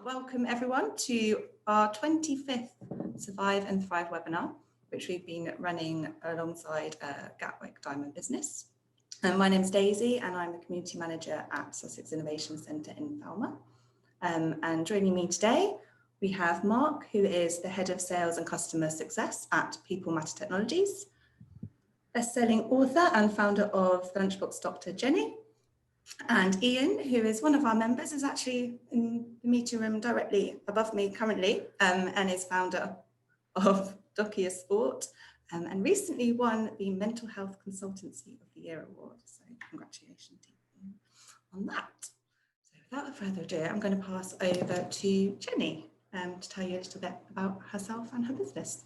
Welcome everyone to our 25th Survive and Thrive webinar, which we've been running alongside Gatwick Diamond Business. My name's Daisy and I'm the Community Manager at Sussex Innovation Centre in Falmer. And joining me today, we have Mark, who is the Head of Sales and Customer Success at People Matter Technologies, best-selling author and founder of The Lunchbox Doctor, Jenny, and Ian, who is one of our members, is actually in the meeting room directly above me currently, and is founder of DOCIAsport, and recently won the Mental Health Consultancy of the Year award. So congratulations to you on that. So without further ado, I'm going to pass over to Jenny to tell you a little bit about herself and her business.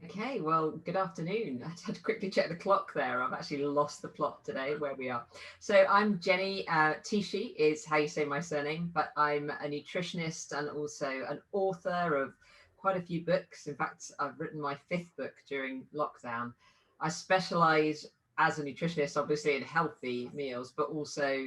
Okay, well, good afternoon. I had to quickly check the clock there. I've actually lost the plot today where we are. So I'm Jenny. Tishi is how you say my surname, but I'm a nutritionist and also an author of quite a few books. In fact, I've written my 5th book during lockdown. I specialize as a nutritionist, obviously, in healthy meals, but also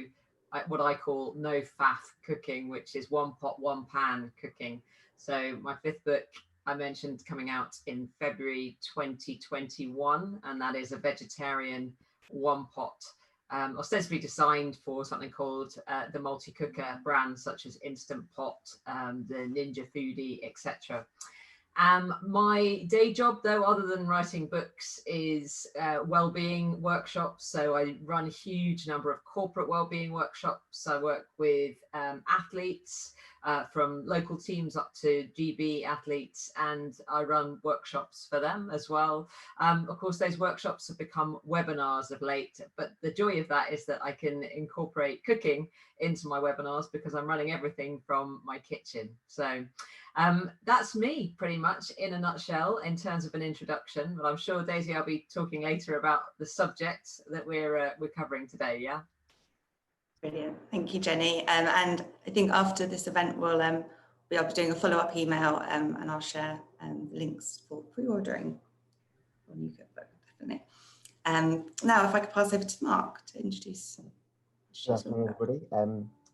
what I call no faff cooking, which is one pot, one pan cooking. So my 5th book, I mentioned, coming out in February 2021, and that is a vegetarian one pot, ostensibly designed for something called the multi-cooker brands such as Instant Pot, the Ninja Foodie, etc. My day job, though, other than writing books, is wellbeing workshops. So I run a huge number of corporate wellbeing workshops. I work with athletes, from local teams up to GB athletes, and I run workshops for them as well. Of course, those workshops have become webinars of late, but the joy of that is that I can incorporate cooking into my webinars because I'm running everything from my kitchen. So that's me pretty much in a nutshell in terms of an introduction, but I'm sure, Daisy, I'll be talking later about the subject that we're covering today. Yeah. Brilliant, thank you, Jenny. And I think after this event, we'll be doing a follow-up email, and I'll share links for pre-ordering your new cookbook, definitely. Now, if I could pass over to Mark to introduce. Good afternoon, everybody.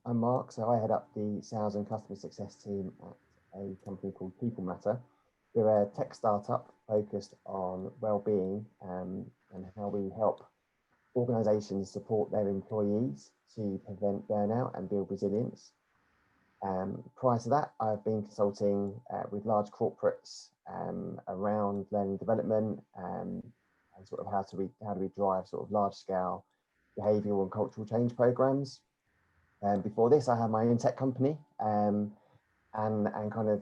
I'm Mark, so I head up the sales and customer success team at a company called People Matter. We're a tech startup focused on well-being and how we help organisations support their employees to prevent burnout and build resilience. Prior to that, I've been consulting with large corporates around learning development and sort of how do we drive sort of large scale behavioural and cultural change programs. Before this, I had my own tech company, and kind of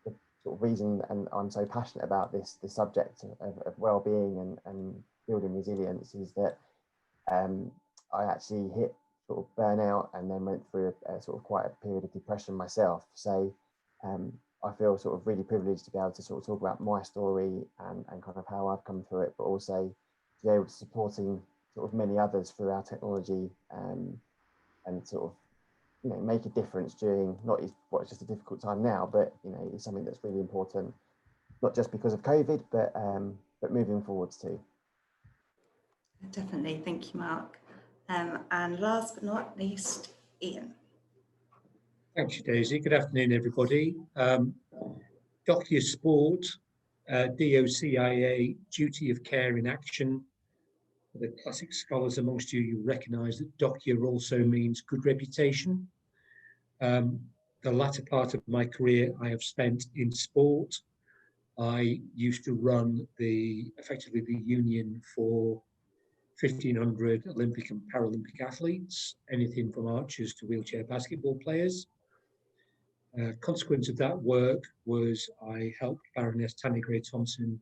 the sort of reason, and I'm so passionate about this subject of well-being and building resilience, is that I actually hit sort of burnout and then went through a sort of quite a period of depression myself. So I feel sort of really privileged to be able to sort of talk about my story and kind of how I've come through it, but also to be able to supporting sort of many others through our technology and sort of, you know, make a difference during what's just a difficult time now, but you know, it's something that's really important, not just because of COVID, but moving forwards too. Definitely, thank you, Mark. And last but not least, Ian. Thanks, Daisy. Good afternoon, everybody. DOCIAsport, DOCIA, duty of care in action. For the classic scholars amongst you, you'll recognise that DOCIA also means good reputation. The latter part of my career I have spent in sport. I used to run effectively the union for 1,500 Olympic and Paralympic athletes, anything from archers to wheelchair basketball players. Consequence of that work was I helped Baroness Tanni Gray-Thompson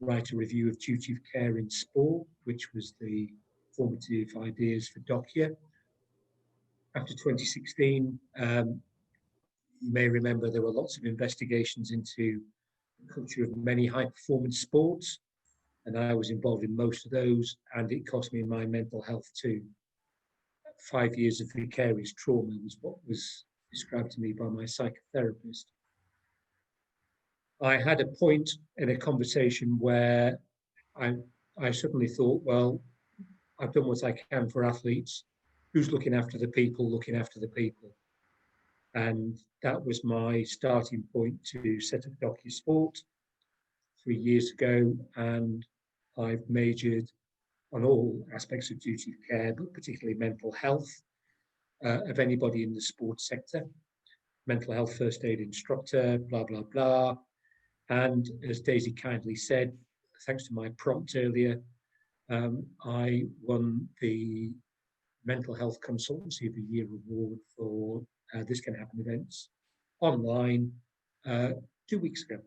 write a review of duty of care in sport, which was the formative ideas for DOCIA. After 2016, you may remember there were lots of investigations into the culture of many high-performance sports, and I was involved in most of those, and it cost me my mental health too. 5 years of vicarious trauma was what was described to me by my psychotherapist. I had a point in a conversation where I suddenly thought, well, I've done what I can for athletes. Who's looking after the people, looking after the people? And that was my starting point to set up DOCIAsport 3 years ago. And I've majored on all aspects of duty of care, but particularly mental health of anybody in the sports sector. Mental health first aid instructor, blah, blah, blah. And as Daisy kindly said, thanks to my prompt earlier, I won the Mental Health Consultancy of the Year award for This Can Happen events online 2 weeks ago.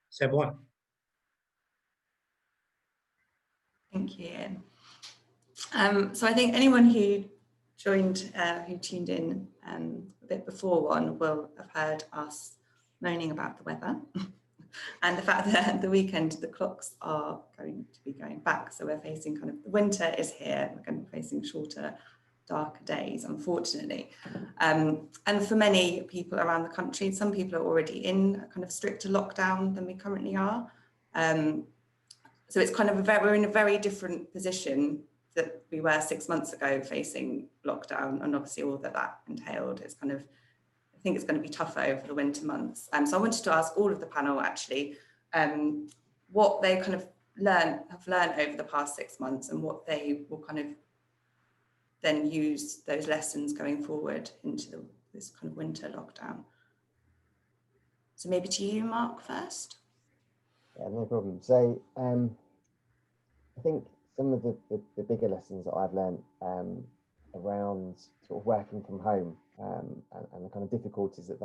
C'est moi. Thank you, Ian. So I think anyone who joined, who tuned in a bit before one will have heard us moaning about the weather and the fact that at the weekend the clocks are going to be going back. So we're facing kind of, the winter is here, we're going to be facing shorter, darker days, unfortunately. And for many people around the country, some people are already in a kind of stricter lockdown than we currently are. So it's kind of we're in a very different position that we were 6 months ago facing lockdown, and obviously all that entailed. It's kind of, I think it's going to be tougher over the winter months. So I wanted to ask all of the panel actually what they kind of have learned over the past 6 months, and what they will kind of then use those lessons going forward into this kind of winter lockdown. So maybe to you, Mark, first. Yeah, no problem. So I think some of the bigger lessons that I've learned around sort of working from home and the kind of difficulties that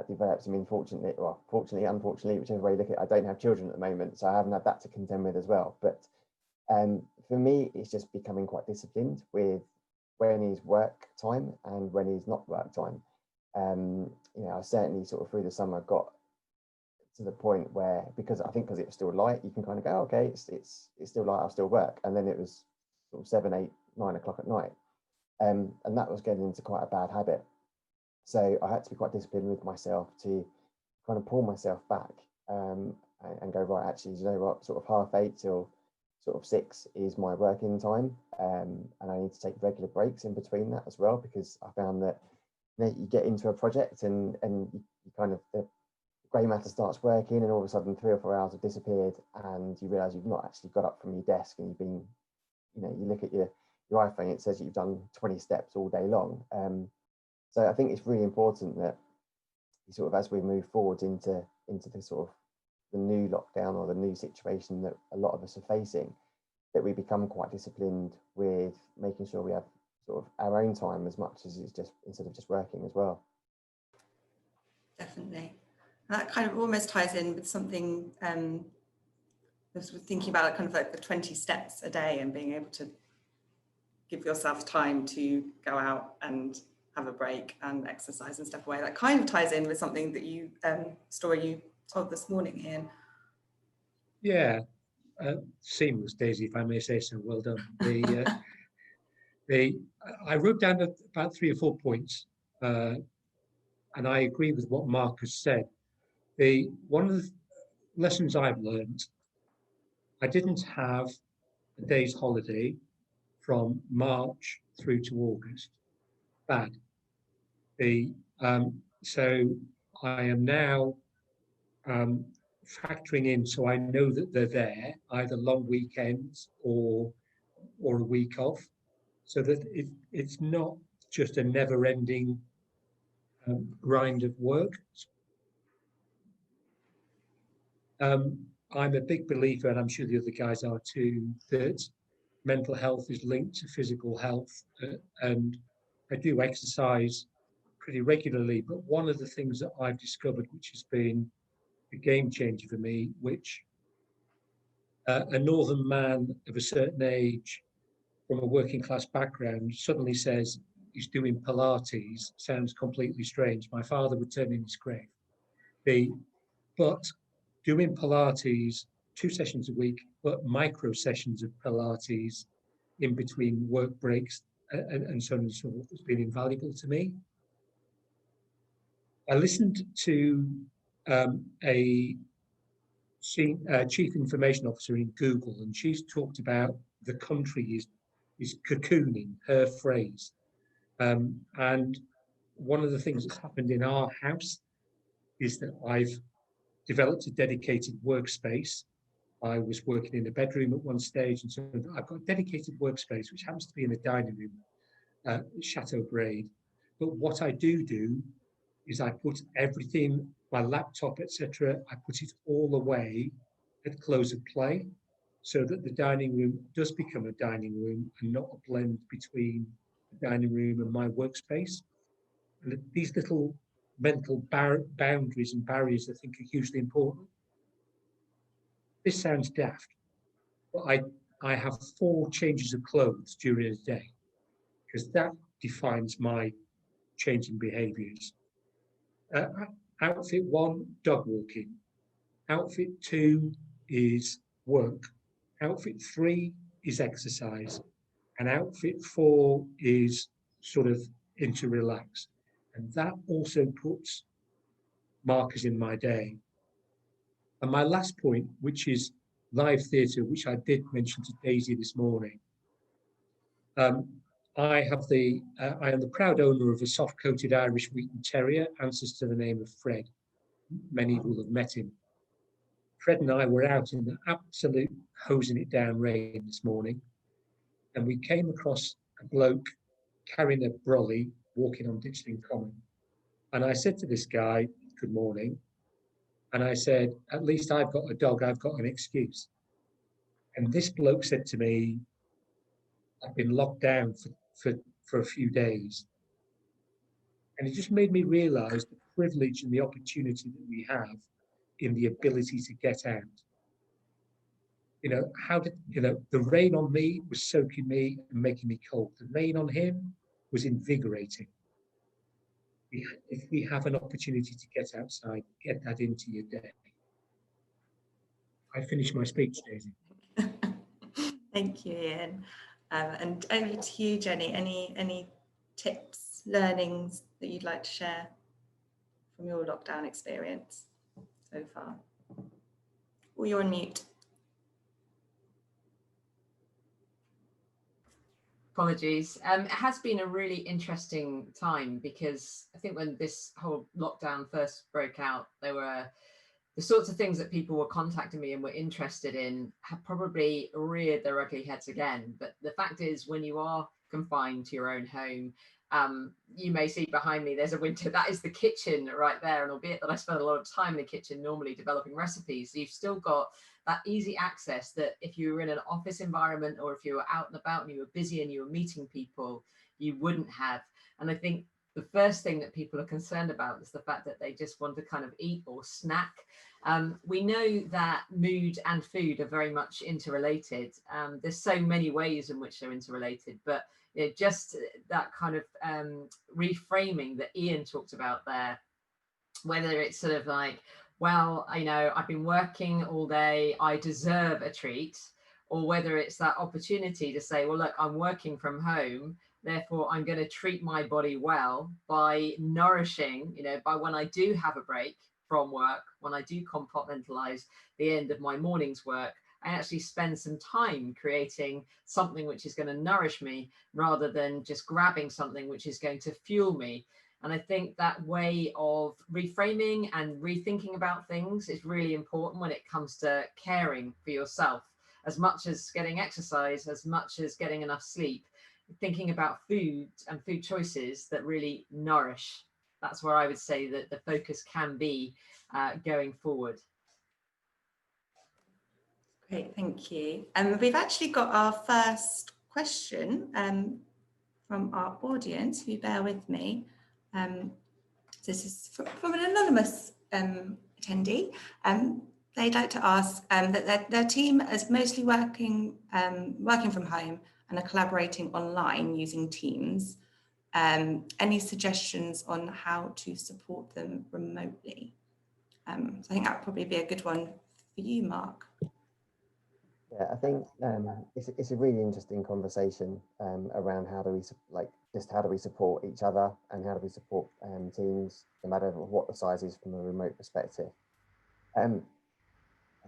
develops. I mean, fortunately, unfortunately, whichever way you look at it, I don't have children at the moment, so I haven't had that to contend with as well. But for me, it's just becoming quite disciplined with when is work time and when is not work time. You know, I certainly sort of through the summer got to the point where, because it was still light, you can kind of go, okay, it's still light, I'll still work. And then it was sort of 7, 8, 9 o'clock at night. And that was getting into quite a bad habit. So I had to be quite disciplined with myself to kind of pull myself back and go, right, actually, you know what, sort of 8:30 till sort of 6 is my working time. And I need to take regular breaks in between that as well, because I found that you get into a project and you kind of, the grey matter starts working, and all of a sudden 3 or 4 hours have disappeared, and you realise you've not actually got up from your desk, and you've been, you know, you look at your iPhone, it says that you've done 20 steps all day long. So I think it's really important that you sort of, as we move forward into the sort of the new lockdown or the new situation that a lot of us are facing, that we become quite disciplined with making sure we have sort of our own time as much as it's just, instead of just working as well. Definitely. And that kind of almost ties in with something I was thinking about, kind of like the 20 steps a day and being able to give yourself time to go out and have a break and exercise and step away. That kind of ties in with something that you story you told this morning, Ian. Yeah, seamless, Daisy, if I may say so. Well done. I wrote down about 3 or 4 points, and I agree with what Mark has said. One of the lessons I've learned, I didn't have a day's holiday from March through to August. Bad. So I am now factoring in, so I know that they're there, either long weekends or a week off, so that it's not just a never-ending grind of work. I'm a big believer, and I'm sure the other guys are too, that mental health is linked to physical health, and I do exercise pretty regularly, but one of the things that I've discovered, which has been a game changer for me, which a northern man of a certain age from a working class background suddenly says he's doing Pilates, sounds completely strange. My father would turn in his grave. But doing Pilates 2 sessions a week, but micro sessions of Pilates in between work breaks and so on and so forth has been invaluable to me. I listened to a chief information officer in Google, and she's talked about the country is cocooning, her phrase. And one of the things that's happened in our house is that I've developed a dedicated workspace. I was working in a bedroom at one stage, and so I've got a dedicated workspace, which happens to be in the dining room, Chateau Braid. But what I do is I put everything, my laptop, etc., I put it all away at close of play, so that the dining room does become a dining room and not a blend between the dining room and my workspace. And these little mental boundaries and barriers, I think, are hugely important. This sounds daft, but I have 4 changes of clothes during a day, because that defines my changing behaviours. Outfit 1, dog walking. Outfit 2 is work. Outfit 3 is exercise. And outfit 4 is sort of into relax. And that also puts markers in my day. And my last point, which is live theatre, which I did mention to Daisy this morning. I am the proud owner of a soft-coated Irish Wheaten Terrier, answers to the name of Fred. Many will have met him. Fred and I were out in the absolute hosing it down rain this morning, and we came across a bloke carrying a brolly walking on Ditchling Common. And I said to this guy, good morning. And I said, at least I've got a dog, I've got an excuse. And this bloke said to me, I've been locked down for a few days. And it just made me realise the privilege and the opportunity that we have in the ability to get out. You know, the rain on me was soaking me and making me cold. The rain on him was invigorating. If we have an opportunity to get outside, get that into your day. I finished my speech, Daisy. Thank you, Ian. And over to you, Jenny. Any tips, learnings that you'd like to share from your lockdown experience so far? Or you're on mute. Apologies. It has been a really interesting time, because I think when this whole lockdown first broke out, there were the sorts of things that people were contacting me and were interested in have probably reared their ugly heads again. But the fact is, when you are confined to your own home, you may see behind me there's a window. That is the kitchen right there. And albeit that I spend a lot of time in the kitchen normally developing recipes, you've still got that easy access that if you were in an office environment, or if you were out and about and you were busy and you were meeting people, you wouldn't have. And I think the first thing that people are concerned about is the fact that they just want to kind of eat or snack. We know that mood and food are very much interrelated. There's so many ways in which they're interrelated, but you know, just that kind of reframing that Ian talked about there, whether it's sort of like, well, you know, I've been working all day, I deserve a treat, or whether it's that opportunity to say, well, look, I'm working from home, therefore I'm going to treat my body well by nourishing, you know, by when I do have a break from work, when I do compartmentalize the end of my morning's work, I actually spend some time creating something which is going to nourish me, rather than just grabbing something which is going to fuel me. And I think that way of reframing and rethinking about things is really important when it comes to caring for yourself, as much as getting exercise, as much as getting enough sleep. Thinking about food and food choices that really nourish. That's where I would say that the focus can be going forward. Great, thank you. We've actually got our first question from our audience, if you bear with me. This is from an anonymous attendee. They'd like to ask that their team is mostly working from home and are collaborating online using Teams. Any suggestions on how to support them remotely? So I think that would probably be a good one for you, Mark. Yeah, I think it's a really interesting conversation around how do we support each other, and how do we support teams, no matter what the size is from a remote perspective. I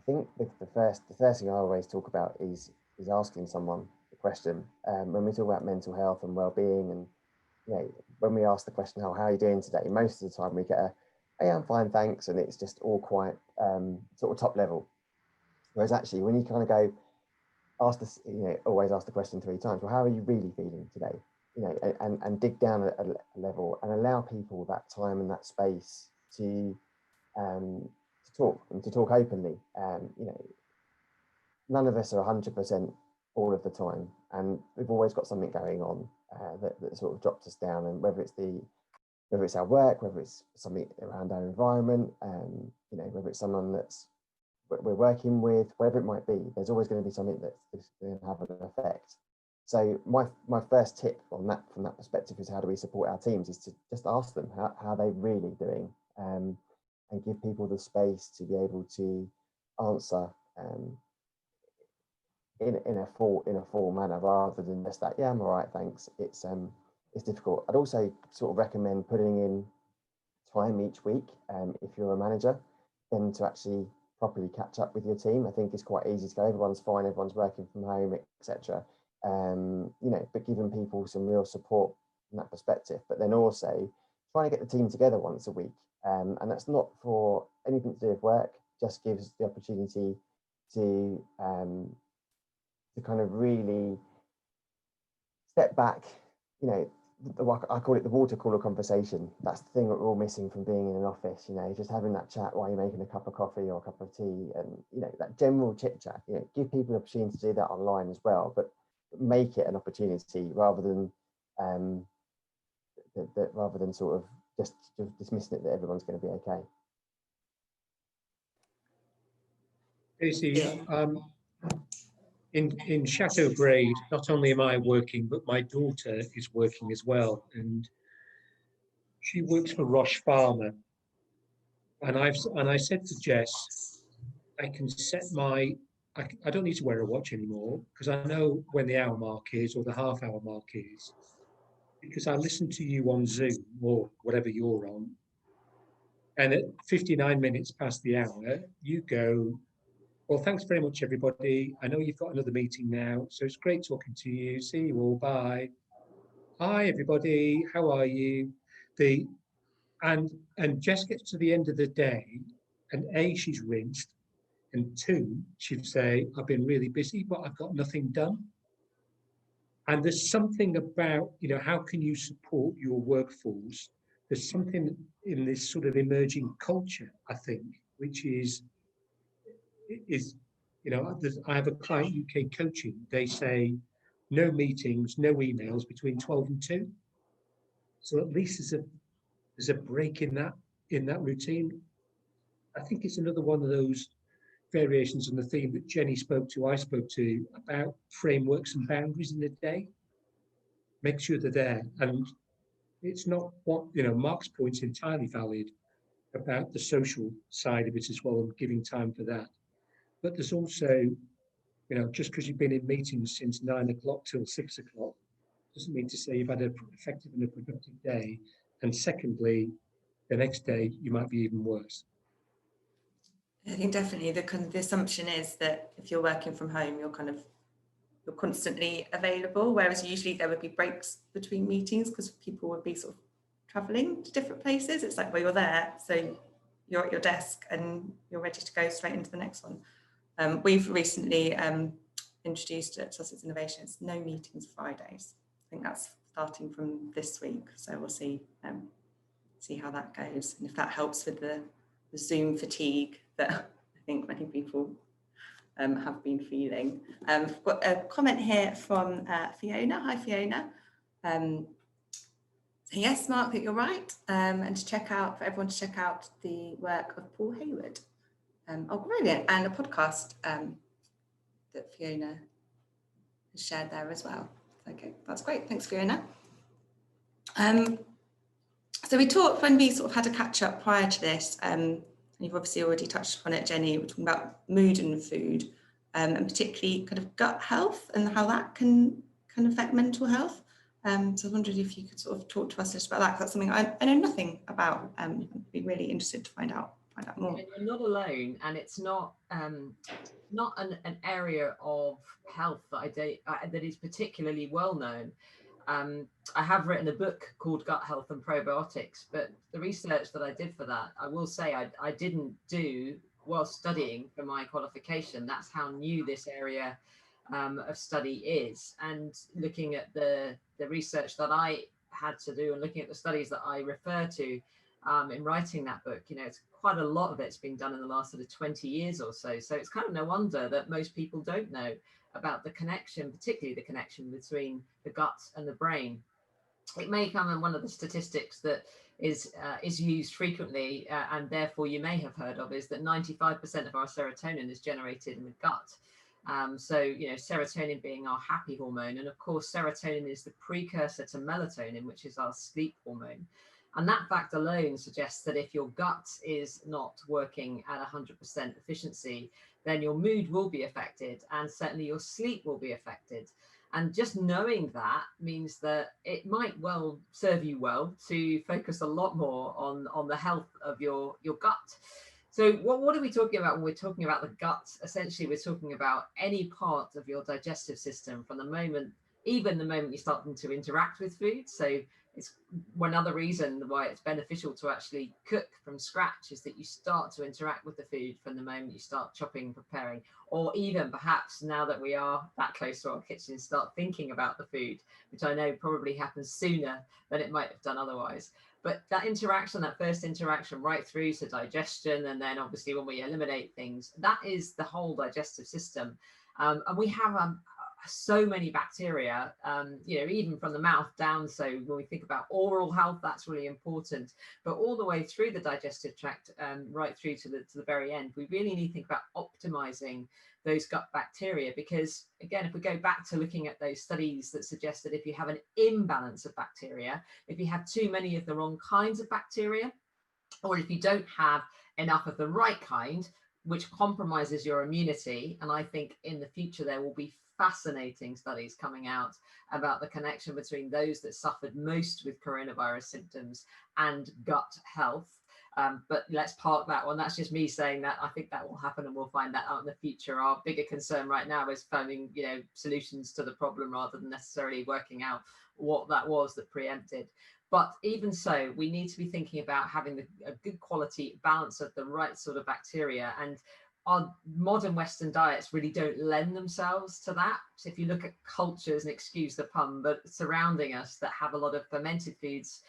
think the first thing I always talk about is asking someone the question when we talk about mental health and well-being, and you know, when we ask the question, how are you doing today? Most of the time we get a, hey, I'm fine, thanks. And it's just all quite sort of top level. Whereas actually when you kind of go, ask this, you know, always ask the question 3 times, well, how are you really feeling today? You know, and dig down a level and allow people that time and that space to talk and to talk openly. You know, none of us are 100% all of the time, and we've always got something going on that sort of drops us down. And whether it's our work, whether it's something around our environment, you know, whether it's someone that's we're working with, wherever it might be, there's always going to be something that's going to have an effect. So my first tip on that, from that perspective, is how do we support our teams, is to just ask them how they're really doing, and give people the space to be able to answer in a full manner, rather than just that, yeah, I'm all right, thanks. It's difficult. I'd also sort of recommend putting in time each week, if you're a manager, then to actually properly catch up with your team. I think it's quite easy to go, everyone's fine, everyone's working from home, etc. You know, but giving people some real support from that perspective, but then also trying to get the team together once a week, and that's not for anything to do with work, just gives the opportunity to kind of really step back. You know, I call it the water cooler conversation. That's the thing that we're all missing from being in an office, you know, just having that chat while you're making a cup of coffee or a cup of tea, and, you know, that general chit chat. You know, give people the opportunity to do that online as well, but make it an opportunity rather than rather than sort of just dismissing it that everyone's going to be okay. Daisy, in Chateau Braid, not only am I working, but my daughter is working as well, and she works for Roche Pharma. And I said to Jess, I can set I don't need to wear a watch anymore, because I know when the hour mark is, or the half-hour mark is, because I listen to you on Zoom or whatever you're on, and at 59 minutes past the hour, you go, well, thanks very much, everybody. I know you've got another meeting now, so it's great talking to you. See you all. Bye. Hi, everybody. How are you? And Jess gets to the end of the day, and A, she's rinsed, and 2, she'd say, I've been really busy, but I've got nothing done. And there's something about, you know, how can you support your workforce? There's something in this sort of emerging culture, I think, which is, you know, I have a client, UK Coaching, they say no meetings, no emails between 12 and 2. So at least there's a break in that routine. I think it's another one of those variations on the theme that Jenny I spoke to, about frameworks and boundaries in the day. Make sure they're there. And it's not what, you know, Mark's point's entirely valid about the social side of it as well, and giving time for that. But there's also, you know, just because you've been in meetings since 9 o'clock till 6 o'clock doesn't mean to say you've had an effective and a productive day. And secondly, the next day you might be even worse. I think definitely the assumption is that if you're working from home, you're constantly available, whereas usually there would be breaks between meetings because people would be sort of traveling to different places. It's like, well, you're there, so you're at your desk and you're ready to go straight into the next one. We've recently introduced at Sussex Innovations no meetings Fridays. I think that's starting from this week, so we'll see how that goes, and if that helps with the Zoom fatigue that I think many people have been feeling. I've got a comment here from Fiona. Hi, Fiona. So yes, Mark, that you're right, and for everyone to check out the work of Paul Hayward. Oh, brilliant, and a podcast that Fiona has shared there as well. Okay, that's great. Thanks, Fiona. So we talked, when we sort of had a catch up prior to this, and you've obviously already touched upon it, Jenny, we're talking about mood and food, and particularly kind of gut health and how that can affect mental health. So I was wondering if you could sort of talk to us just about that, because that's something I know nothing about. I'd be really interested to find out more. And you're not alone, and it's not not an area of health that is particularly well known. I have written a book called Gut Health and Probiotics, but the research that I did for that, I will say I didn't do while studying for my qualification. That's how new this area of study is. And looking at the research that I had to do and looking at the studies that I refer to in writing that book, you know, it's quite a lot of it's been done in the last sort of 20 years or so. So it's kind of no wonder that most people don't know about the connection, particularly the connection between the gut and the brain. It may come in one of the statistics that is used frequently, and therefore you may have heard of, is that 95% of our serotonin is generated in the gut. So, you know, serotonin being our happy hormone, and of course serotonin is the precursor to melatonin, which is our sleep hormone. And that fact alone suggests that if your gut is not working at 100% efficiency, then your mood will be affected, and certainly your sleep will be affected. And just knowing that means that it might well serve you well to focus a lot more on the health of your gut. So what are we talking about when we're talking about the gut? Essentially, we're talking about any part of your digestive system from the moment, even the moment you start to interact with food. So it's one other reason why it's beneficial to actually cook from scratch, is that you start to interact with the food from the moment you start chopping, preparing, or even perhaps now that we are that close to our kitchen, start thinking about the food, which I know probably happens sooner than it might have done otherwise. But that interaction, that first interaction right through to digestion, and then obviously when we eliminate things, that is the whole digestive system. And we have so many bacteria, you know, even from the mouth down. So when we think about oral health, that's really important, but all the way through the digestive tract, right through to the very end, we really need to think about optimizing those gut bacteria. Because again, if we go back to looking at those studies that suggest that if you have an imbalance of bacteria, if you have too many of the wrong kinds of bacteria, or if you don't have enough of the right kind, which compromises your immunity. And I think in the future there will be fascinating studies coming out about the connection between those that suffered most with coronavirus symptoms and gut health. But let's park that one. That's just me saying that. I think that will happen, and we'll find that out in the future. Our bigger concern right now is finding, you know, solutions to the problem rather than necessarily working out what that was that preempted. But even so, we need to be thinking about having a good quality balance of the right sort of bacteria. And our modern Western diets really don't lend themselves to that. So if you look at cultures, and excuse the pun, but surrounding us that have a lot of fermented foods,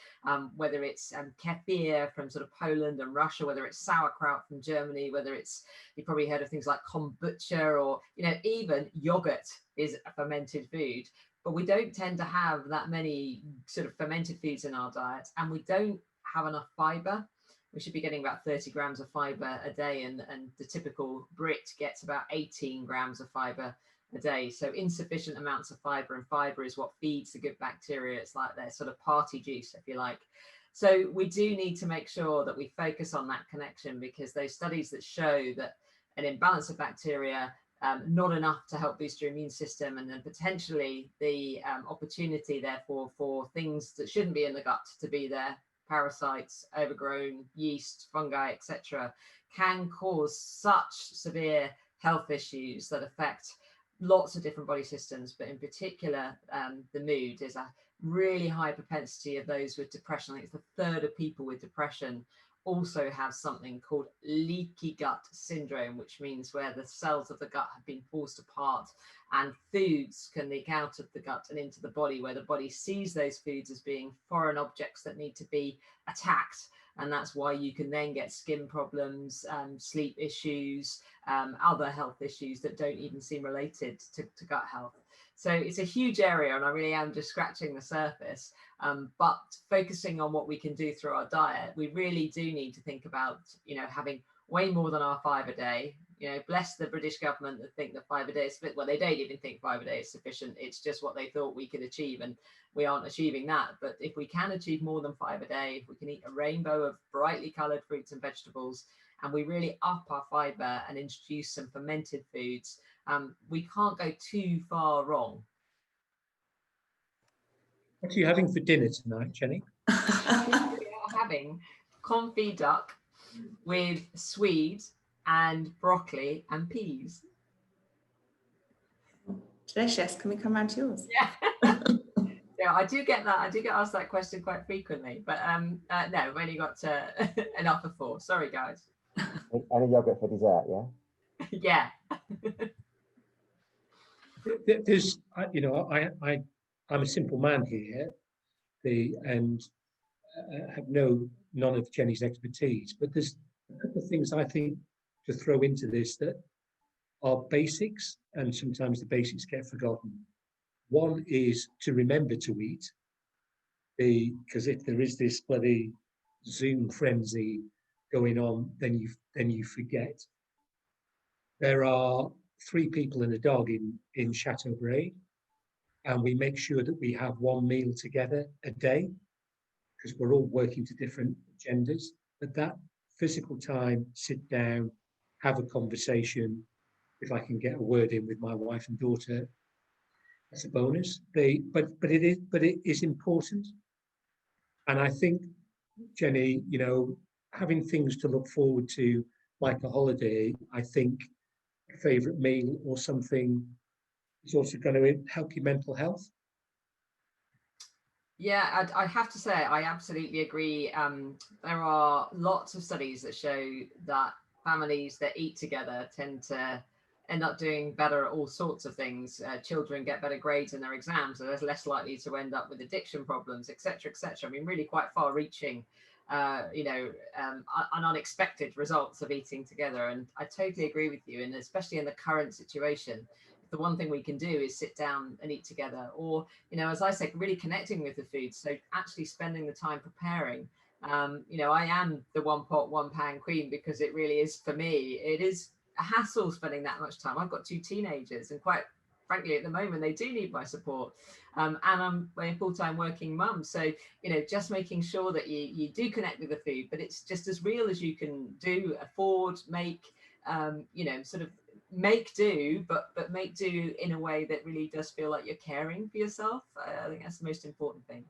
whether it's kefir from sort of Poland and Russia, whether it's sauerkraut from Germany, whether it's, you've probably heard of things like kombucha, or, you know, even yogurt is a fermented food. But we don't tend to have that many sort of fermented foods in our diet, and we don't have enough fiber. We should be getting about 30 grams of fiber a day, and the typical Brit gets about 18 grams of fiber a day. So insufficient amounts of fiber, and fiber is what feeds the good bacteria. It's like their sort of party juice, if you like. So we do need to make sure that we focus on that connection, because those studies that show that an imbalance of bacteria, not enough to help boost your immune system, and then potentially the opportunity therefore for things that shouldn't be in the gut to be there, parasites, overgrown yeast, fungi, etc., can cause such severe health issues that affect lots of different body systems, but in particular the mood. Is a really high propensity of those with depression. I think it's a third of people with depression also have something called leaky gut syndrome, which means where the cells of the gut have been forced apart, and foods can leak out of the gut and into the body, where the body sees those foods as being foreign objects that need to be attacked. And that's why you can then get skin problems, sleep issues, other health issues that don't even seem related to gut health. So it's a huge area, and I really am just scratching the surface. But focusing on what we can do through our diet, we really do need to think about, you know, having way more than our 5 a day. You know, bless the British government that think that 5 a day is, well, they don't even think 5 a day is sufficient. It's just what they thought we could achieve, and we aren't achieving that. But if we can achieve more than 5 a day, if we can eat a rainbow of brightly coloured fruits and vegetables, and we really up our fibre and introduce some fermented foods, we can't go too far wrong. What are you having for dinner tonight, Jenny? We are having confit duck with swede and broccoli and peas. Delicious. Can we come round to yours? Yeah. Yeah, I do get that. I do get asked that question quite frequently, but no, we've only got enough of 4. Sorry, guys. And a yogurt for dessert, yeah? Yeah. There's, you know, I'm a simple man here, and have none of Jenny's expertise, but there's a couple of things I think to throw into this that are basics, and sometimes the basics get forgotten. One is to remember to eat, because if there is this bloody Zoom frenzy going on, then you forget. There are 3 people and a dog in Chateau Braid, and we make sure that we have 1 meal together a day, because we're all working to different agendas. But that physical time, sit down, have a conversation. If I can get a word in with my wife and daughter, that's a bonus. But it is important. And I think, Jenny, you know, having things to look forward to, like a holiday, I think a favourite meal or something is also going to help your mental health. Yeah, I have to say, I absolutely agree. There are lots of studies that show that families that eat together tend to end up doing better at all sorts of things. Children get better grades in their exams, so they're less likely to end up with addiction problems, etc., etc. I mean, really quite far-reaching, and unexpected results of eating together. And I totally agree with you, and especially in the current situation, the one thing we can do is sit down and eat together, or, you know, as I said, really connecting with the food. So actually spending the time preparing. You know, I am the 1 pot, 1 pan queen, because it really is, for me, it is a hassle spending that much time. I've got 2 teenagers, and quite frankly, at the moment, they do need my support. And I'm a full-time working mum. So, you know, just making sure that you do connect with the food, but it's just as real as you can do, afford, make, you know, sort of make do, but make do in a way that really does feel like you're caring for yourself. I think that's the most important thing.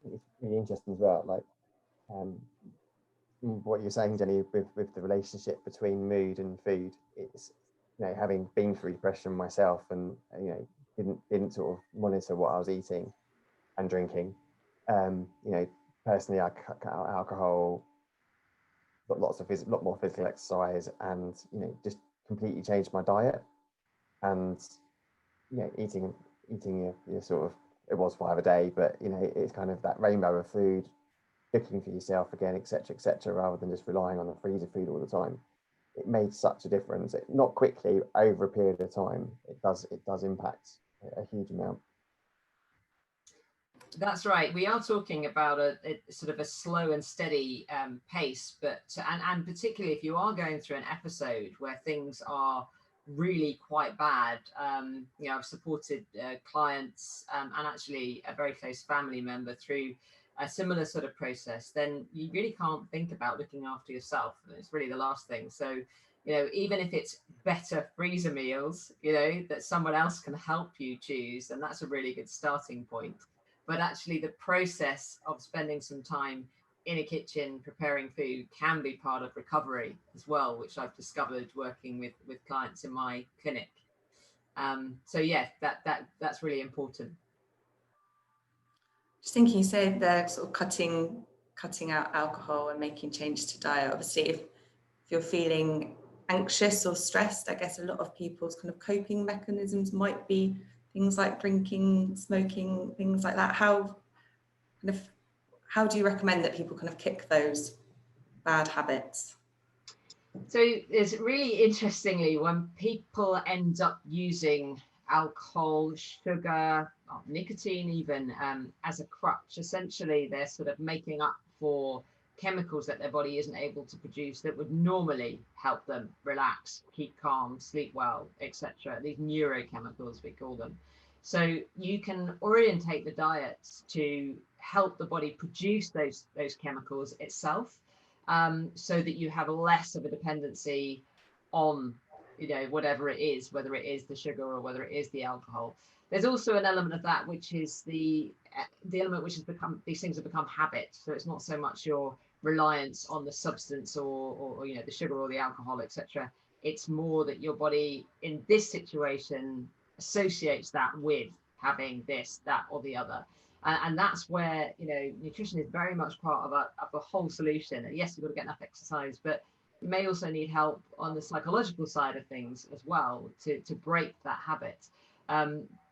It's really interesting as well, like what you're saying, Jenny, with the relationship between mood and food. It's, you know, having been through depression myself, and, you know, didn't sort of monitor what I was eating and drinking. You know, personally, I cut out alcohol, got lot more physical exercise, and, you know, just completely changed my diet. And, you know, eating your sort of, it was 5 a day, but, you know, it's kind of that rainbow of food, cooking for yourself again, etc., rather than just relying on the freezer food all the time. It made such a difference. Not quickly, over a period of time, it does impact a huge amount. That's right. We are talking about a sort of a slow and steady pace, but and particularly if you are going through an episode where things are really quite bad. You know, I've supported clients and actually a very close family member through a similar sort of process. Then you really can't think about looking after yourself. It's really the last thing. So, you know, even if it's better freezer meals, you know, that someone else can help you choose, and that's a really good starting point. But actually the process of spending some time in a kitchen preparing food can be part of recovery as well, which I've discovered working with clients in my clinic. So yeah, that's really important. Just thinking, you say they're sort of cutting out alcohol and making changes to diet. Obviously, if you're feeling anxious or stressed, I guess a lot of people's kind of coping mechanisms might be things like drinking, smoking, things like that. How do you recommend that people kind of kick those bad habits? So it's really interestingly, when people end up using alcohol, sugar, nicotine even, as a crutch, essentially they're sort of making up for chemicals that their body isn't able to produce that would normally help them relax, keep calm, sleep well, etc. These neurochemicals, we call them. So you can orientate the diets to help the body produce those chemicals itself, so that you have less of a dependency on, you know, whatever it is, whether it is the sugar or whether it is the alcohol. There's also an element of that, which is the element which has become, these things have become habit. So it's not so much your reliance on the substance or you know, the sugar or the alcohol, etc. It's more that your body in this situation associates that with having this, that, or the other. And that's where, you know, nutrition is very much part of a whole solution. And yes, you've got to get enough exercise, but you may also need help on the psychological side of things as well to break that habit.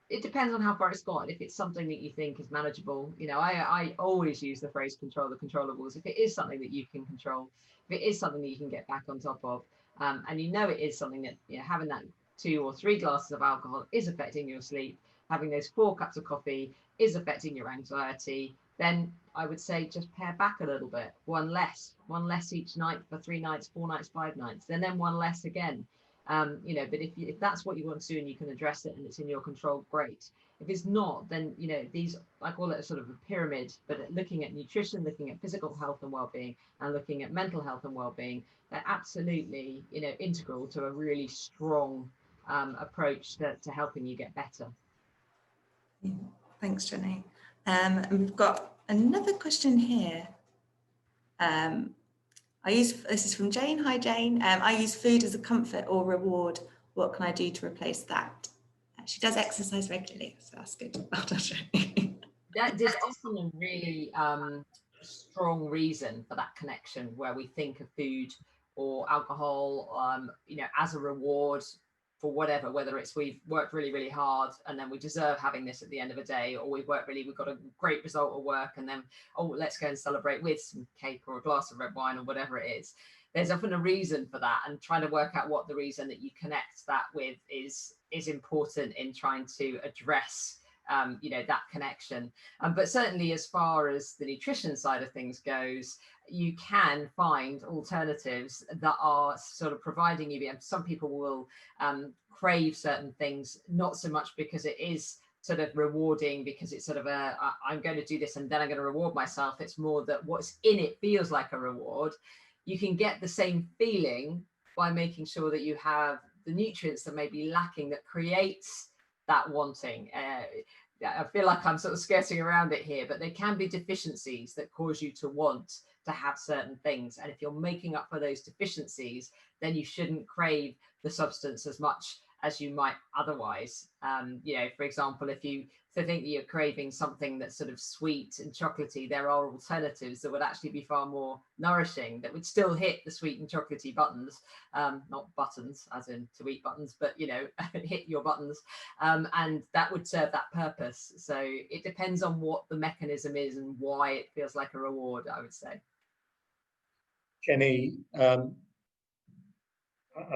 It depends on how far it's got. If it's something that you think is manageable, you know, I always use the phrase control the controllables. If it is something that you can control, if it is something that you can get back on top of, and you know it is something that, you know, having that 2 or 3 glasses of alcohol is affecting your sleep, having those 4 cups of coffee is affecting your anxiety, then I would say just pare back a little bit. One less each night for 3 nights, 4 nights, 5 nights, and then one less again. You know, but if that's what you want to do and you can address it and it's in your control, great. If it's not, then, you know, these, I call it a sort of a pyramid, but looking at nutrition, looking at physical health and well-being, and looking at mental health and well-being, they're absolutely, you know, integral to a really strong approach to helping you get better. Yeah. Thanks, Jenny. And we've got another question here. This is from Jane. Hi, Jane. I use food as a comfort or reward. What can I do to replace that? She does exercise regularly, so that's good. Well done, Jenny. There's often a really strong reason for that connection where we think of food or alcohol, you know, as a reward for whatever, whether it's we've worked really, really hard and then we deserve having this at the end of a day, or we've got a great result at work and then, oh, let's go and celebrate with some cake or a glass of red wine or whatever it is. There's often a reason for that, and trying to work out what the reason that you connect that with is important in trying to address you know, that connection. But certainly as far as the nutrition side of things goes, you can find alternatives that are sort of providing you. Some people will crave certain things, not so much because it is sort of rewarding, because it's sort of I'm going to do this and then I'm going to reward myself. It's more that what's in it feels like a reward. You can get the same feeling by making sure that you have the nutrients that may be lacking that creates that wanting. I feel like I'm sort of skirting around it here, but there can be deficiencies that cause you to want to have certain things. And if you're making up for those deficiencies, then you shouldn't crave the substance as much as you might otherwise. You know, for example, if you think that you're craving something that's sort of sweet and chocolatey, there are alternatives that would actually be far more nourishing, that would still hit the sweet and chocolatey buttons, not buttons as in to eat buttons, but, you know, hit your buttons, and that would serve that purpose. So it depends on what the mechanism is and why it feels like a reward, I would say. Jenny, and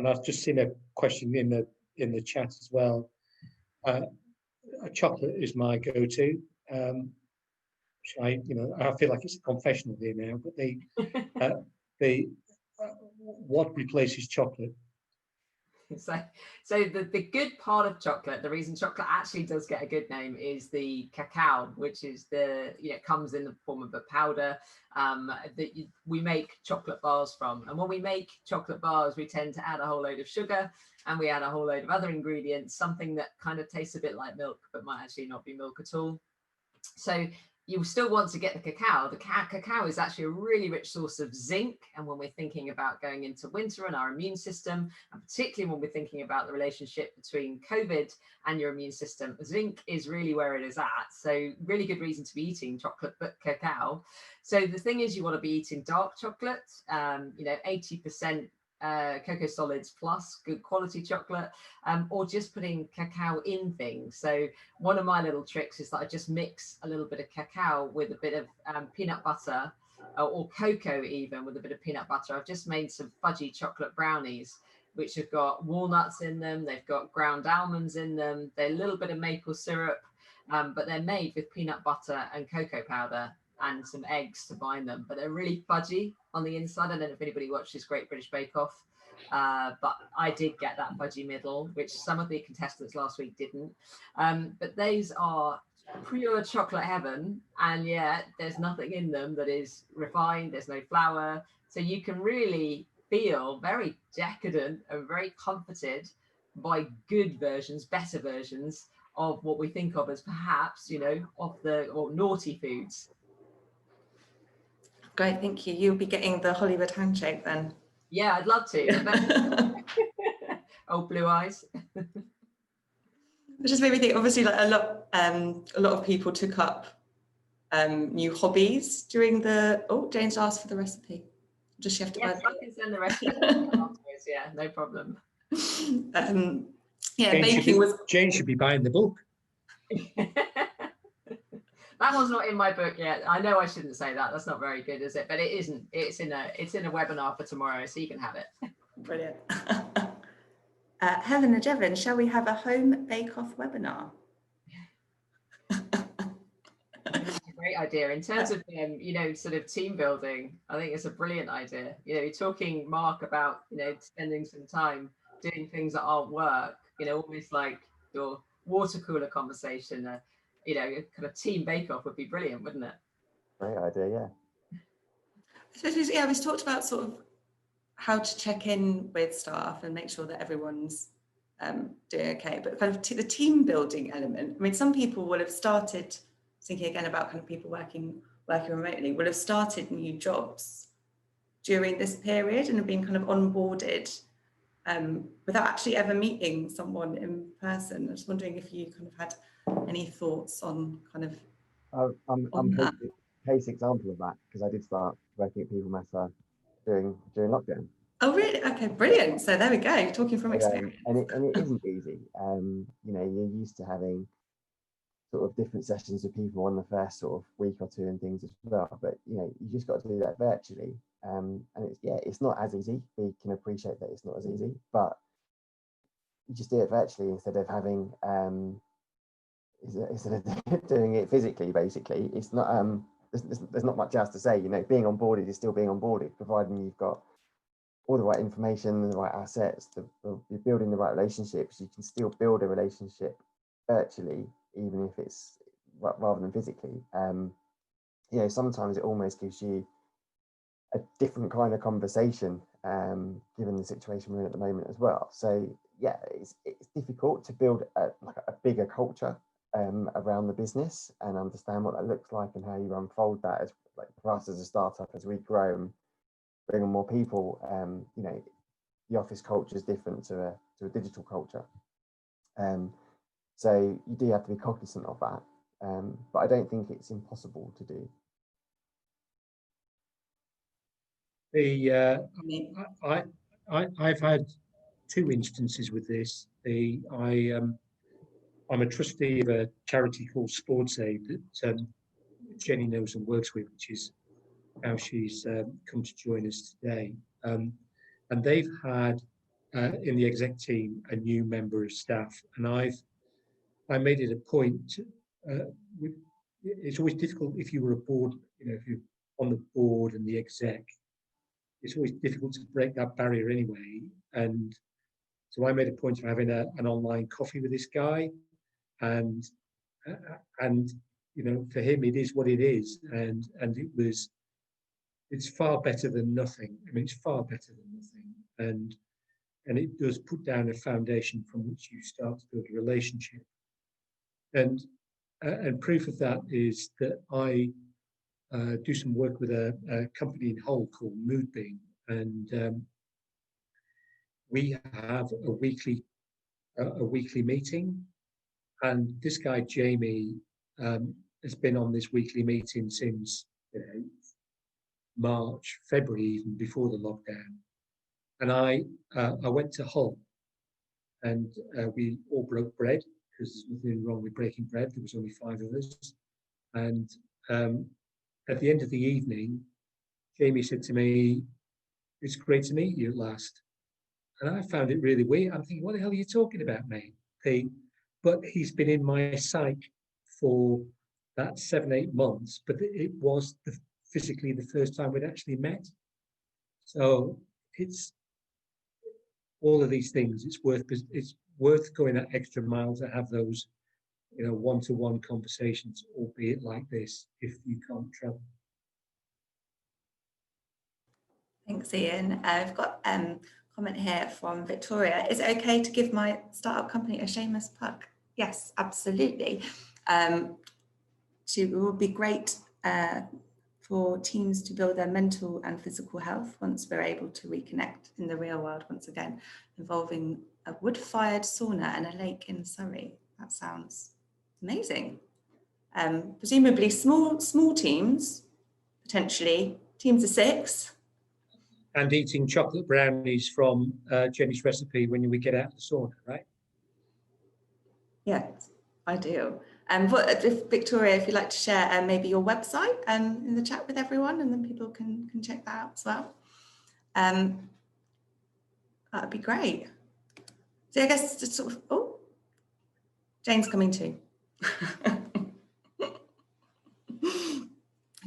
I've just seen a question in the chat as well. A chocolate is my go-to. I feel like it's a confessional here now, but what replaces chocolate? So the good part of chocolate, the reason chocolate actually does get a good name, is the cacao, which is comes in the form of a powder that we make chocolate bars from. And when we make chocolate bars, we tend to add a whole load of sugar and we add a whole load of other ingredients, something that kind of tastes a bit like milk, but might actually not be milk at all. So you still want to get the cacao. The cacao is actually a really rich source of zinc. And when we're thinking about going into winter and our immune system, and particularly when we're thinking about the relationship between COVID and your immune system, zinc is really where it is at. So really good reason to be eating chocolate, but cacao. So the thing is, you want to be eating dark chocolate, 80% cocoa solids plus good quality chocolate, or just putting cacao in things. So one of my little tricks is that I just mix a little bit of cacao with a bit of peanut butter, or cocoa even with a bit of peanut butter. I've just made some fudgy chocolate brownies, which have got walnuts in them, they've got ground almonds in them, they're a little bit of maple syrup, but they're made with peanut butter and cocoa powder and some eggs to bind them, but they're really fudgy on the inside. I don't know if anybody watches Great British Bake Off, but I did get that fudgy middle, which some of the contestants last week didn't. But those are pure chocolate heaven, and yet there's nothing in them that is refined, there's no flour, so you can really feel very decadent and very comforted by good versions, better versions of what we think of as perhaps, or naughty foods. Great, thank you. You'll be getting the Hollywood handshake then. Yeah, I'd love to. Oh, blue eyes. It just made me think, obviously, like a lot of people took up new hobbies during the, oh, Jane's asked for the recipe. Does she have to Yes, I can send the recipe afterwards, yeah, no problem. Yeah, baking was... Jane should be buying the book. That one's not in my book yet. I know I shouldn't say that. That's not very good, is it? But it isn't. It's in a webinar for tomorrow, so you can have it. Brilliant. Helena Jevon, shall we have a home bake-off webinar? That's a great idea. In terms of sort of team building, I think it's a brilliant idea. You're talking, Mark, about spending some time doing things that aren't work. Almost like your water cooler conversation. A kind of team bake-off would be brilliant, wouldn't it? Great idea, yeah. I suppose, yeah, we've talked about sort of how to check in with staff and make sure that everyone's doing okay, but kind of the team building element. I mean, some people will have started, thinking again about kind of people working remotely, will have started new jobs during this period and have been kind of onboarded without actually ever meeting someone in person. I was wondering if you kind of had any thoughts on kind of I'm a case example of that, because I did start working at People Matter during lockdown. Oh really? Okay, brilliant. So there we go, talking from experience. And it isn't easy. You're used to having sort of different sessions with people on the first sort of week or two and things as well, but you just got to do that virtually, and it's not as easy. We can appreciate that it's not as easy, but you just do it virtually instead of having instead of doing it physically. Basically, it's not there's not much else to say. Being onboarded is still being onboarded, providing you've got all the right information, the right assets, you're building the right relationships. You can still build a relationship virtually, even if it's rather than physically. Sometimes it almost gives you a different kind of conversation, given the situation we're in at the moment as well. So yeah, it's difficult to build a bigger culture around the business and understand what that looks like and how you unfold that as, like, for us as a startup, as we grow and bring on more people. The office culture is different to a digital culture. So you do have to be cognizant of that, but I don't think it's impossible to do. I've had two instances with this. I'm a trustee of a charity called Sports Aid that Jenny knows and works with, which is how she's come to join us today. And they've had in the exec team a new member of staff, and I made it a point. It's always difficult if you were a board, if you're on the board and the exec. It's always difficult to break that barrier anyway. And so I made a point of having an online coffee with this guy, and for him it is what it is, and it's far better than nothing. I mean, it's far better than nothing, and it does put down a foundation from which you start to build a relationship. And proof of that is that I do some work with a company in Hull called Wellbeing, and we have a weekly meeting. And this guy Jamie has been on this weekly meeting since March, February, even before the lockdown. And I went to Hull, and we all broke bread, because there's nothing wrong with breaking bread. There was only 5 of us. And at the end of the evening, Jamie said to me, "It's great to meet you at last." And I found it really weird. I'm thinking, what the hell are you talking about, mate? But he's been in my psyche for that 7-8 months, but it was physically the first time we'd actually met. So it's all of these things. It's worth going that extra mile to have those, one-to-one conversations, albeit like this, if you can't travel. Thanks, Ian. I've got a comment here from Victoria. Is it okay to give my startup company a shameless plug? Yes, absolutely. It would be great for teams to build their mental and physical health once we're able to reconnect in the real world once again, involving a wood-fired sauna and a lake in Surrey. That sounds amazing. Presumably small teams, potentially teams of 6. And eating chocolate brownies from Jenny's recipe when we get out of the sauna, right? Yeah, ideal. What if Victoria, if you'd like to share maybe your website in the chat with everyone, and then people can check that out as well. That'd be great. So I guess just sort of, oh, Jane's coming too.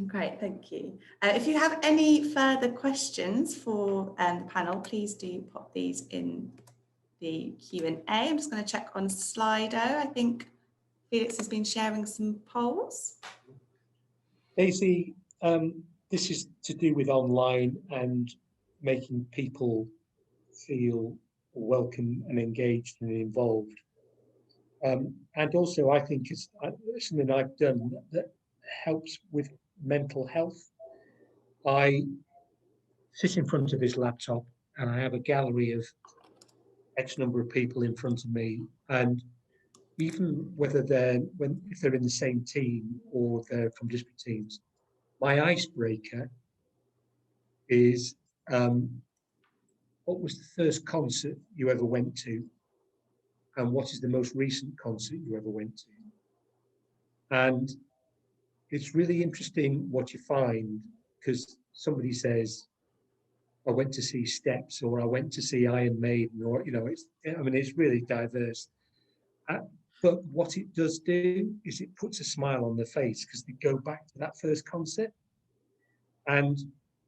Great, thank you. If you have any further questions for the panel, please do pop these in the Q&A. I'm just going to check on Slido. I think Felix has been sharing some polls. Daisy, this is to do with online and making people feel welcome and engaged and involved. And also, I think it's something I've done that helps with mental health. I sit in front of this laptop and I have a gallery of X number of people in front of me, and even whether if they're in the same team or they're from different teams, my icebreaker is what was the first concert you ever went to, and what is the most recent concert you ever went to? And it's really interesting what you find, because somebody says, I went to see Steps, or I went to see Iron Maiden, or, it's really diverse. But what it does do is it puts a smile on their face because they go back to that first concert. And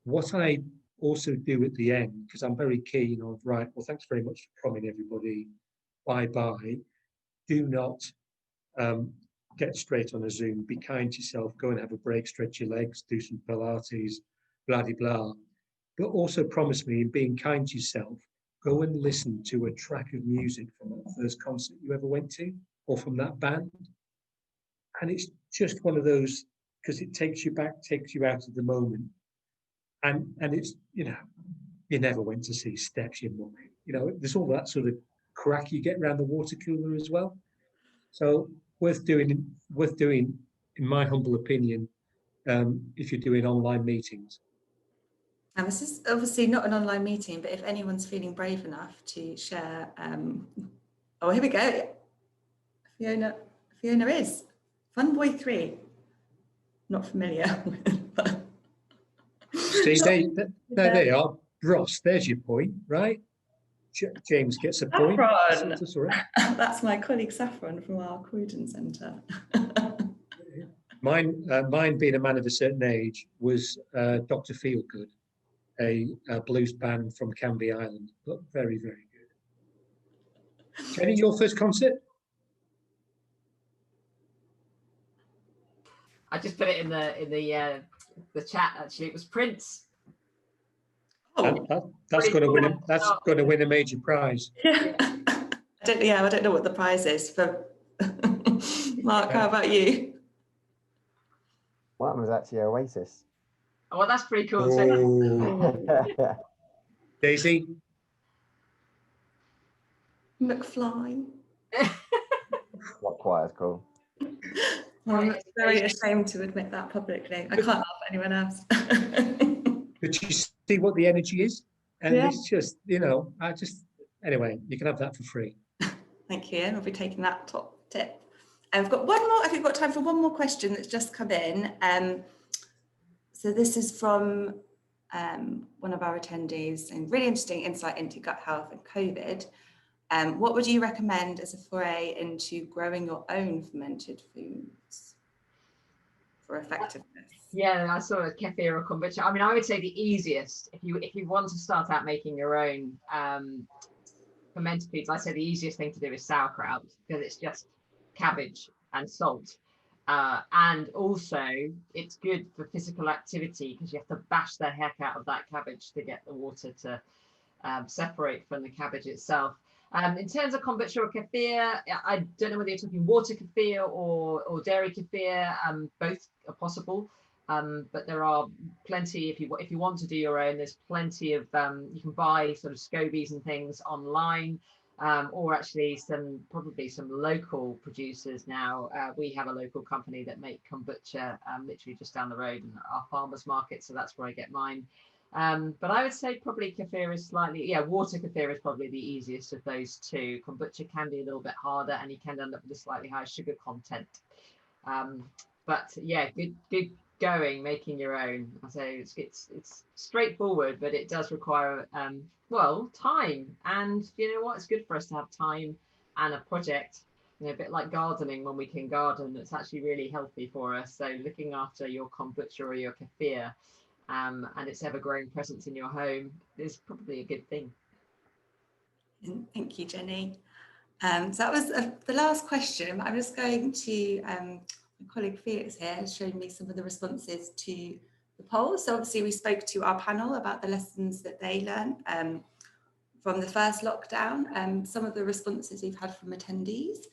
what I also do at the end, because I'm very keen on, right, well, thanks very much for coming, everybody. Bye-bye. Do not get straight on a Zoom. Be kind to yourself. Go and have a break, stretch your legs, do some Pilates, blah-de-blah. But also promise me, in being kind to yourself, go and listen to a track of music from that first concert you ever went to, or from that band. And it's just one of those, because it takes you back, takes you out of the moment. And it's, you never went to see Steps, you mummy. There's all that sort of crack you get around the water cooler as well. So worth doing, in my humble opinion, if you're doing online meetings. And this is obviously not an online meeting, but if anyone's feeling brave enough to share, oh, here we go. Fiona is Funboy 3. Not familiar with, but see, there they are. Ross, there's your point, right? James gets a point. That's all right. That's my colleague Saffron from our Croydon Centre. Mine, being a man of a certain age, was Dr. Feelgood, a blues band from Canby Island, but very, very good. Jenny, your first concert? I just put it in the chat. Actually, it was Prince. Oh, that's going to win a major prize. I don't know what the prize is for. Mark, how about you? Mine was actually Oasis. Oh, well, that's pretty cool too. Daisy? McFly. Not quite as cool. I'm very ashamed to admit that publicly. I can't laugh at anyone else. But you see what the energy is? And it's just, anyway, you can have that for free. Thank you. I'll be taking that top tip. And we've got one more, if you've got time for one more question that's just come in. So this is from one of our attendees, and really interesting insight into gut health and COVID. What would you recommend as a foray into growing your own fermented foods for effectiveness? Yeah, I saw a kefir or kombucha. I mean, I would say the easiest, if you want to start out making your own fermented foods, I'd say the easiest thing to do is sauerkraut, because it's just cabbage and salt. And also it's good for physical activity, because you have to bash the heck out of that cabbage to get the water to separate from the cabbage itself. In terms of kombucha or kefir, I don't know whether you're talking water kefir or dairy kefir. Both are possible, but there are plenty. If you want to do your own, there's plenty of you can buy sort of scobies and things online. or actually probably some local producers now. We have a local company that make kombucha literally just down the road in our farmers market, so that's where I get mine. But I would say probably kefir is slightly, water kefir is probably the easiest of those two. Kombucha can be a little bit harder, and you can end up with a slightly higher sugar content. But yeah, good going making your own. So it's straightforward, but it does require time. And you know what? It's good for us to have time and a project. A bit like gardening. When we can garden, it's actually really healthy for us. So looking after your kombucha or your kefir, and its ever-growing presence in your home is probably a good thing. Thank you, Jenny. So that was the last question. I'm just going to, my colleague Felix here has shown me some of the responses to the poll. So obviously we spoke to our panel about the lessons that they learned from the first lockdown. Some of the responses we've had from attendees.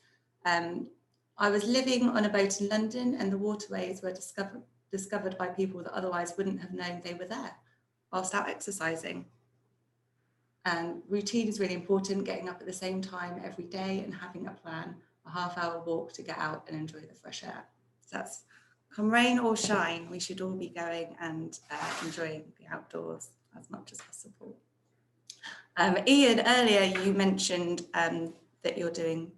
I was living on a boat in London and the waterways were discovered by people that otherwise wouldn't have known they were there whilst out exercising. And routine is really important, getting up at the same time every day and having a plan, a half-hour walk to get out and enjoy the fresh air. So that's, come rain or shine, we should all be going and enjoying the outdoors as much as possible. Ian, earlier you mentioned that you're doing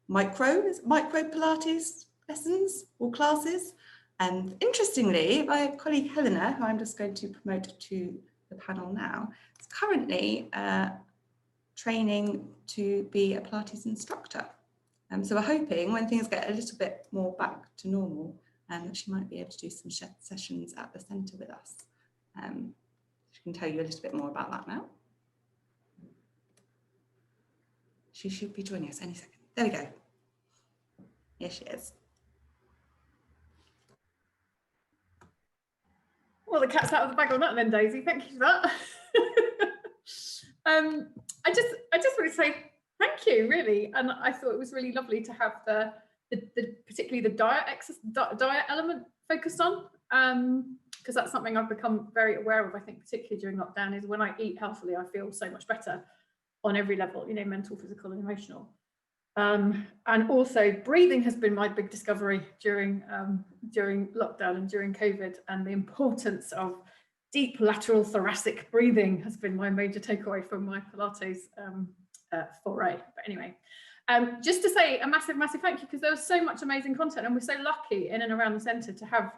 micro Pilates lessons or classes. And interestingly, my colleague Helena, who I'm just going to promote to the panel now, is currently training to be a Pilates instructor. So we're hoping when things get a little bit more back to normal, that she might be able to do some sessions at the centre with us. She can tell you a little bit more about that now. She should be joining us any second. There we go. Here she is. Well, the cat's out of the bag on that then, Daisy. Thank you for that. I just want to say thank you, really. And I thought it was really lovely to have the particularly the diet element focused on, because that's something I've become very aware of. I think particularly during lockdown is when I eat healthily, I feel so much better on every level, you know, mental, physical, and emotional. And also breathing has been my big discovery during lockdown and during COVID, and the importance of deep lateral thoracic breathing has been my major takeaway from my Pilates foray. But anyway, just to say a massive thank you, because there was so much amazing content, and we're so lucky in and around the centre to have,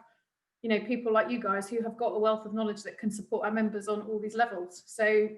you know, people like you guys who have got a wealth of knowledge that can support our members on all these levels. So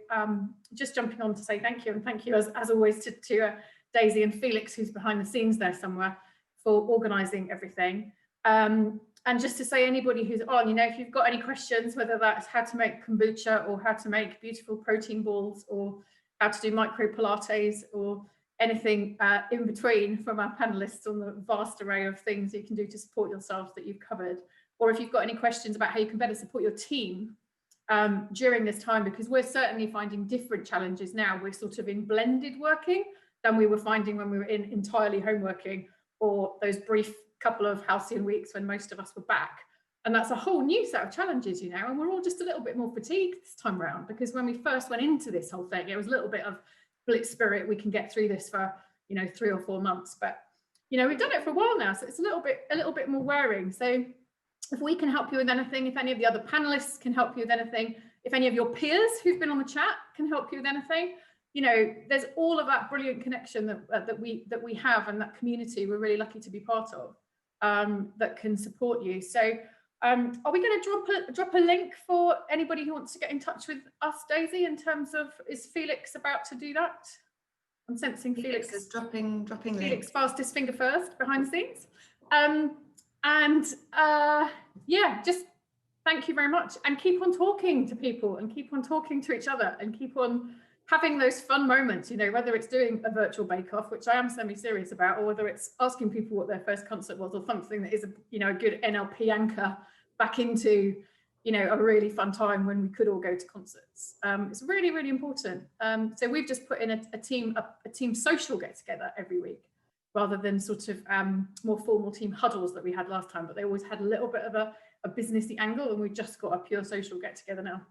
just jumping on to say thank you, and thank you as always to Daisy and Felix, who's behind the scenes there somewhere, for organising everything. And just to say, anybody who's on, you know, if you've got any questions, whether that's how to make kombucha or how to make beautiful protein balls or how to do micro Pilates or anything in between from our panelists on the vast array of things you can do to support yourselves that you've covered, or if you've got any questions about how you can better support your team during this time, because we're certainly finding different challenges now. We're sort of in blended working than we were finding when we were in entirely home working, or those brief couple of halcyon weeks when most of us were back. And that's a whole new set of challenges, you know, and we're all just a little bit more fatigued this time around, because when we first went into this whole thing, it was a little bit of blitz spirit. We can get through this for, you know, 3 or 4 months, but, you know, we've done it for a while now, so it's a little bit more wearing. So if we can help you with anything, if any of the other panelists can help you with anything, if any of your peers who've been on the chat can help you with anything, you know, there's all of that brilliant connection that we have, and that community we're really lucky to be part of, that can support you. So are we going to drop a link for anybody who wants to get in touch with us, Daisy, in terms of, is Felix about to do that? I'm sensing Felix is dropping Felix links. fastest finger first behind the scenes. Yeah, just thank you very much, and keep on talking to people and keep on talking to each other and keep on having those fun moments, you know, whether it's doing a virtual bake-off, which I am semi-serious about, or whether it's asking people what their first concert was, or something that is a, you know, a good NLP anchor back into, you know, a really fun time when we could all go to concerts. It's really, really important. So we've just put in a team social get together every week, rather than sort of more formal team huddles that we had last time, but they always had a little bit of a businessy angle, and we've just got a pure social get together now.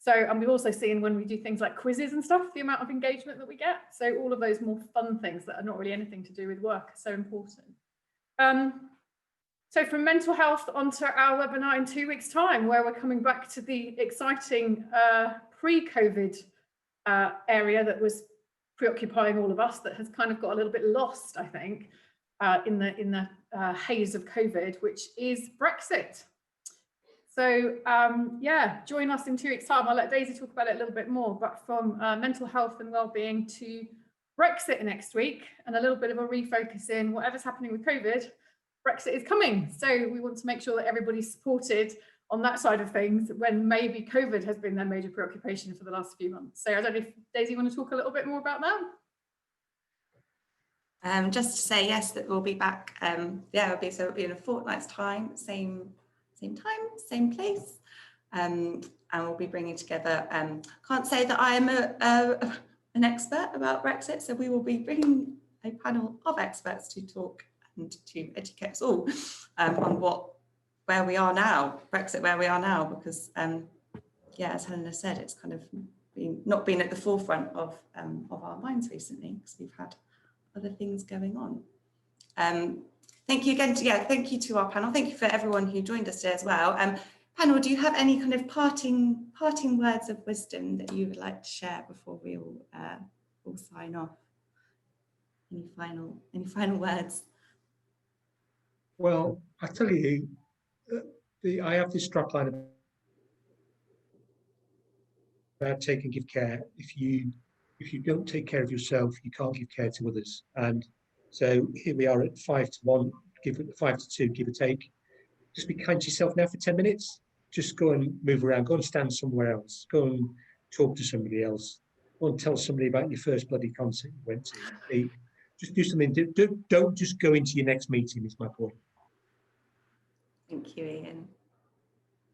So, and we've also seen when we do things like quizzes and stuff, the amount of engagement that we get. So all of those more fun things that are not really anything to do with work are so important. So from mental health onto our webinar in 2 weeks' time, where we're coming back to the exciting pre-COVID area that was preoccupying all of us, that has kind of got a little bit lost, I think, in the haze of COVID, which is Brexit. So yeah, join us in 2 weeks' time. I'll let Daisy talk about it a little bit more, but from mental health and wellbeing to Brexit next week, and a little bit of a refocus in whatever's happening with COVID, Brexit is coming. So we want to make sure that everybody's supported on that side of things when maybe COVID has been their major preoccupation for the last few months. So I don't know if Daisy, you want to talk a little bit more about that? Just to say, yes, that we'll be back. Yeah, it'll be in a fortnight's time, same time, same place, and we'll be bringing together. Can't say that I am an expert about Brexit, so we will be bringing a panel of experts to talk and to educate us all on where we are now, Brexit, where we are now, because yeah, as Helena said, it's kind of not been at the forefront of our minds recently, because we've had other things going on. Thank you again thank you to our panel. Thank you for everyone who joined us today as well. Panel, do you have any kind of parting words of wisdom that you would like to share before we all sign off? Any final words? Well, I tell you, I have this strapline about take and give care. If you don't take care of yourself, you can't give care to others. And so here we are at 5 to 1, 5 to 2, give or take. Just be kind to yourself now for 10 minutes. Just go and move around. Go and stand somewhere else. Go and talk to somebody else. Go and tell somebody about your first bloody concert you went to. Just do something. Don't just go into your next meeting, is my point. Thank you, Ian.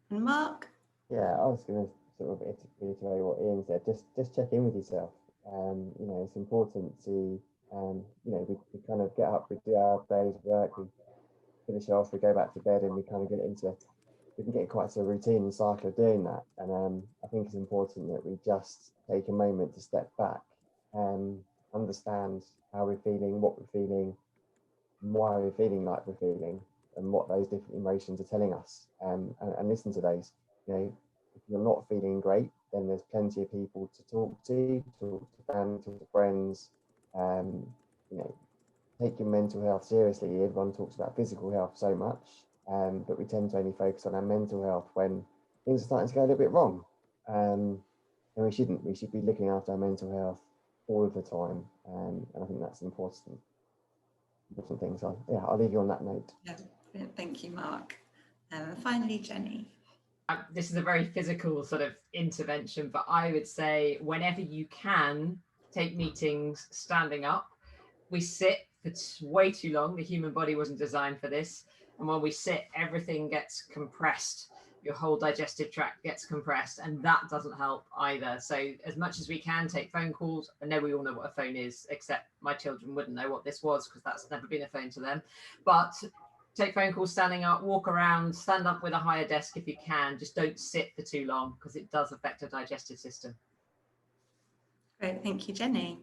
And Mark? Yeah, I was going to sort of reiterate what Ian said. Just check in with yourself. You know, it's important to, you know, we kind of get up, we do our day's work, we finish off, we go back to bed, and we kind of get into, we can get quite a routine and cycle of doing that. And I think it's important that we just take a moment to step back and understand how we're feeling, what we're feeling, why we're feeling like we're feeling, and what those different emotions are telling us, and listen to those. You know, if you're not feeling great, then there's plenty of people to talk to family, talk to friends. You know, take your mental health seriously. Everyone talks about physical health so much, but we tend to only focus on our mental health when things are starting to go a little bit wrong. And we shouldn't. We should be looking after our mental health all of the time, and I think that's important thing. So yeah, I'll leave you on that note. Yeah, thank you, Mark. Finally, Jenny. This is a very physical sort of intervention, but I would say whenever you can, take meetings standing up. We sit for way too long. The human body wasn't designed for this. And when we sit, everything gets compressed. Your whole digestive tract gets compressed, and that doesn't help either. So as much as we can, take phone calls. I know we all know what a phone is, except my children wouldn't know what this was because that's never been a phone to them. But take phone calls standing up, walk around, stand up with a higher desk if you can. Just don't sit for too long because it does affect the digestive system. Great, thank you, Jenny.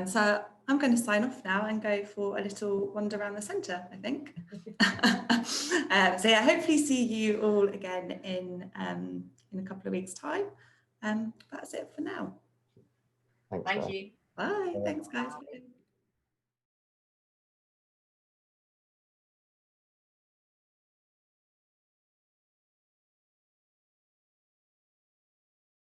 So I'm going to sign off now and go for a little wander around the centre, I think. So yeah, hopefully see you all again in a couple of weeks' time. That's it for now. Thanks, Thank you. Bye. Thanks, guys.